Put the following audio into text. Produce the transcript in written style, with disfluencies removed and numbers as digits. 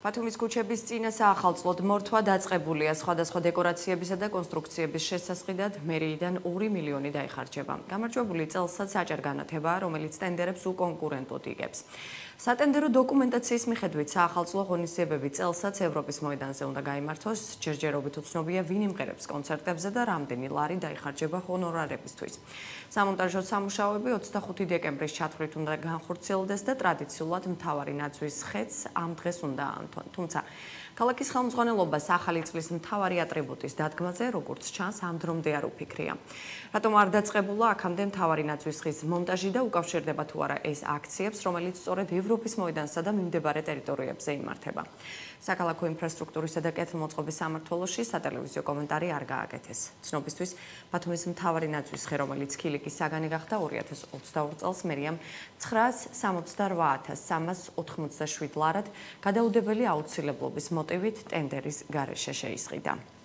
ბათუმის ქუჩების წინა საახალწლოდ მორთვა დაწყებულია. Სხვადასხვა დეკორაციებისა და კონსტრუქციების შესასყიდად მერიიდან 2 მილიონი დაიხარჯება. გამარჯვებული წელსაც აჭარ განათებაა, რომელიც ტენდერებს უკონკურენტოდ იგებს. სატენდერო დოკუმენტაციის მიხედვით საახალწლო ღონისძიებები წელსაც ევროპის მოედანზე უნდა გაიმართოს. ჯერჯერობით უცნობია, ვინ იმღერებს კონცერტებზე და რამდენი ლარი დაიხარჯება ჰონორარებისთვის. სამონტაჟო სამუშაოები 25 დეკემბრის ჩათვლით უნდა განხორციელდეს და ტრადიციულად მთავარი ნაძვის ხეთს ამ დღეს უნდა აანთონ. თუმცა ქალაქის ხელმძღვანელობას ახალი წლის მთავარი ატრიბუტის დადგმაზე, როგორც ჩანს, ამ დრომდე არ უფიქრია. რატომ არ დაწყებულა აქამდე მთავარი ნაძვის ხის მონტაჟი და უკავშირდება თუ არა ეს აქციებს, რომელიც სწორედ ევროპის მოედანსა და მიმდებარე ტერიტორიებზე იმართება. საქალაქო ინფრასტრუქტურისა და კეთილმოწყობის სამმართველოში სატელევიზიო კომენტარი არ გააკეთეს. ცნობისთვის, ბათუმის მთავარი ნაძვის ხე, რომელიც ქილიკის საგანი გახდა 2022 წელს, მერიამ 968.387 ლარად გადაუდებელი აუცილებლობის მოტივით ტენდერის გარეშე შეისყიდა.